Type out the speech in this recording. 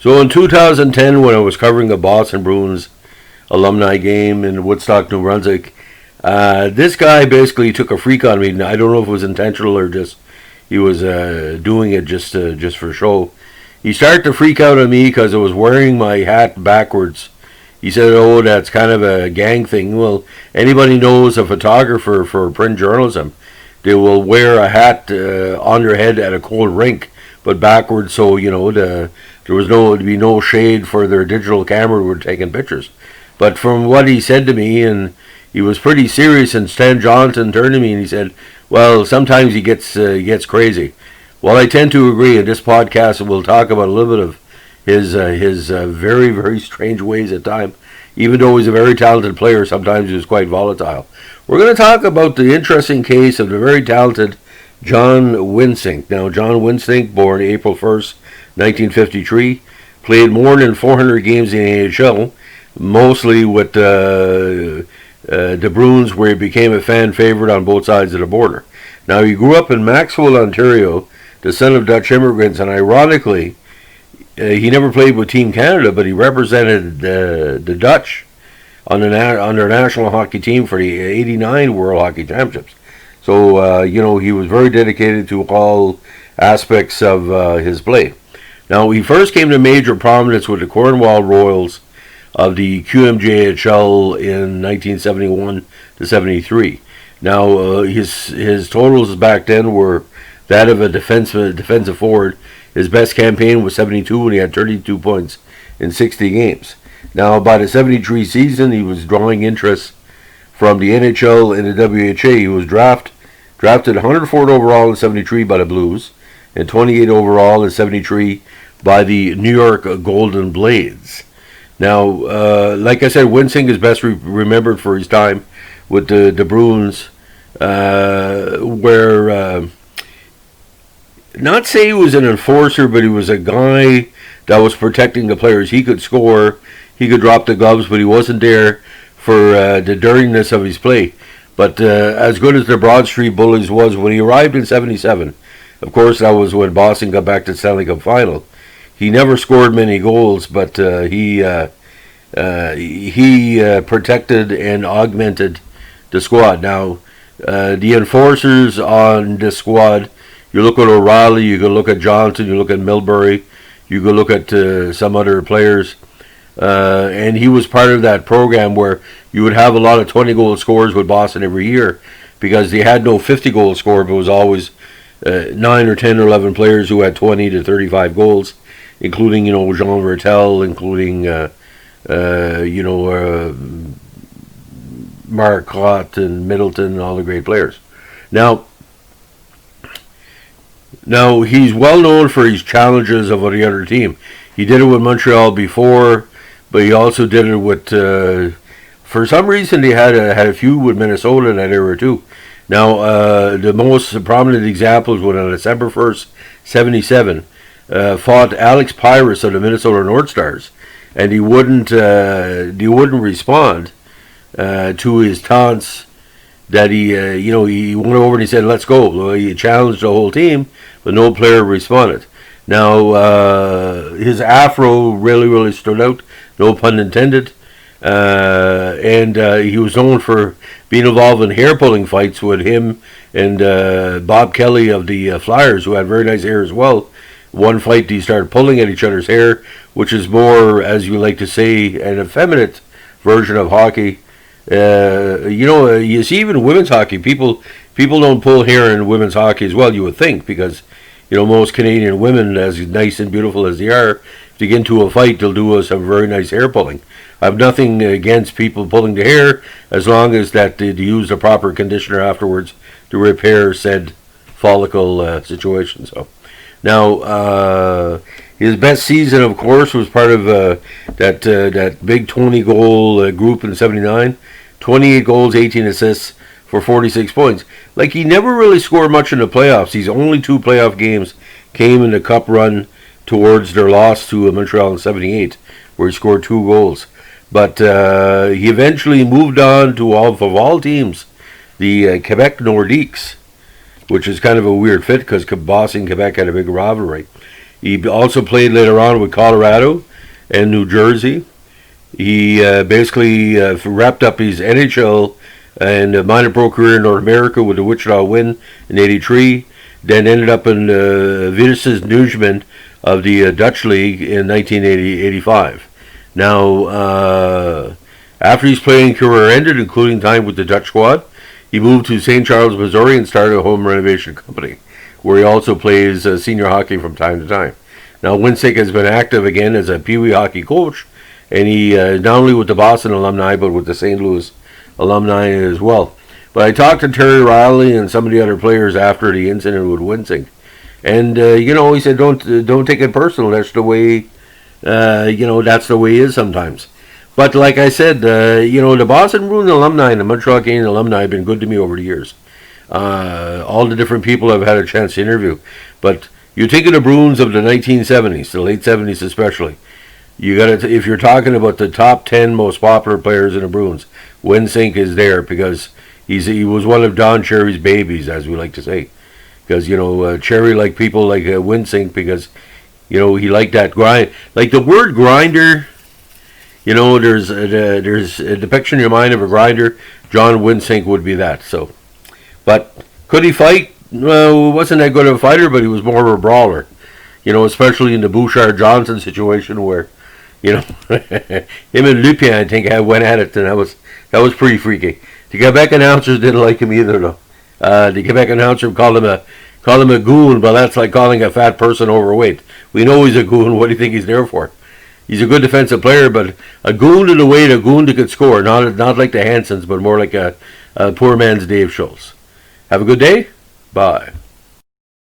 So in 2010, when I was covering a Boston Bruins alumni game in Woodstock, New Brunswick, this guy basically took a freak on me. I don't know if it was intentional or just he was doing it just for show. He started to freak out on me because I was wearing my hat backwards. He said, "Oh, that's kind of a gang thing." Well, anybody knows a photographer for print journalism, they will wear a hat on their head at a cold rink, but backwards, so there was to be no shade for their digital camera who were taking pictures. But from what he said to me, and he was pretty serious, and Stan Johnson turned to me and he said, "Well, sometimes he gets crazy." Well, I tend to agree. In this podcast, we'll talk about a little bit of his very, very strange ways at times. Even though he's a very talented player, sometimes he was quite volatile. We're going to talk about the interesting case of the very talented John Wensink. Now, John Wensink, born April 1st, 1953, played more than 400 games in the NHL, mostly with the Bruins, where he became a fan favorite on both sides of the border. Now, he grew up in Maxwell, Ontario, the son of Dutch immigrants, and ironically, he never played with Team Canada, but he represented the Dutch on their national hockey team for the '89 World Hockey Championships. So, he was very dedicated to all aspects of his play. Now, he first came to major prominence with the Cornwall Royals of the QMJHL in 1971 to 73. Now, his totals back then were that of a defensive forward. His best campaign was 72 when he had 32 points in 60 games. Now, by the 73 season, he was drawing interest from the NHL and the WHA. He was drafted 104th overall in 73 by the Blues and 28 overall in 73 by the New York Golden Blades. Now, like I said, Wensink is best remembered for his time with the Bruins, where not say he was an enforcer, but he was a guy that was protecting the players. He could score, he could drop the gloves, but he wasn't there for the dirtiness of his play. But as good as the Broad Street Bullies was, when he arrived in 77, of course that was when Boston got back to the Stanley Cup Final. He never scored many goals, but he protected and augmented the squad. Now, the enforcers on the squad, you look at O'Reilly, you can look at Johnson, you look at Milbury, you can look at some other players. And he was part of that program where you would have a lot of 20-goal scorers with Boston every year because they had no 50-goal scorer, but it was always 9 or 10 or 11 players who had 20 to 35 goals, including, Jean Vertel, including, Mark Cott and Middleton and all the great players. Now, he's well known for his challenges of the other team. He did it with Montreal before, but he also did it with, for some reason, they had a feud with Minnesota in that era too. Now, the most prominent example is when on December 1st, 77, fought Alex Pyrus of the Minnesota North Stars, and he wouldn't respond to his taunts. That he went over and he said, "Let's go." Well, he challenged the whole team, but no player responded. Now, his afro really, really stood out, no pun intended, and he was known for being involved in hair-pulling fights with him and Bob Kelly of the Flyers, who had very nice hair as well. One fight, they started pulling at each other's hair, which is more, as you like to say, an effeminate version of hockey. You see, even women's hockey, people don't pull hair in women's hockey as well. You would think, because most Canadian women, as nice and beautiful as they are, if they get into a fight, they'll do some very nice hair pulling. I have nothing against people pulling the hair, as long as that they use the proper conditioner afterwards to repair said follicle situation. So now, his best season, of course, was part of that big 20-goal group in '79. 28 goals, 18 assists for 46 points. Like, he never really scored much in the playoffs. His only 2 playoff games came in the cup run towards their loss to Montreal in '78, where he scored 2 goals. But he eventually moved on to, of all teams, the Quebec Nordiques, which is kind of a weird fit because Boston and Quebec had a big rivalry. He also played later on with Colorado and New Jersey. He basically wrapped up his NHL and minor pro career in North America with the Wichita Wind in '83. Then ended up in Vitesse Nugent of the Dutch League in 1985. Now, after his playing career ended, including time with the Dutch squad, he moved to St. Charles, Missouri, and started a home renovation company, where he also plays senior hockey from time to time. Now, Wensink has been active again as a Pee Wee hockey coach, and he not only with the Boston alumni, but with the St. Louis alumni as well. But I talked to Terry Riley and some of the other players after the incident with Wensink, and he said, "Don't take it personal. That's the way, that's the way it is sometimes." But like I said, the Boston Bruins alumni and the Montreal Canadiens alumni have been good to me over the years. All the different people I've had a chance to interview. But you think of the Bruins of the 1970s, the late 70s especially. You got to, if you're talking about the top 10 most popular players in the Bruins, Wensink is there because he was one of Don Cherry's babies, as we like to say. Because Cherry liked people like Wensink because he liked that grind. Like the word grinder. There's a depiction in your mind of a grinder. John Wensink would be that. So, but could he fight? Well, wasn't that good of a fighter, but he was more of a brawler. Especially in the Bouchard Johnson situation where, him and Lupien, I think, went at it, and that was pretty freaky. The Quebec announcers didn't like him either, though. The Quebec announcer called him a goon, but that's like calling a fat person overweight. We know he's a goon. What do you think he's there for? He's a good defensive player, but a goon in a way, a goon that could score. Not like the Hansons, but more like a poor man's Dave Schultz. Have a good day. Bye.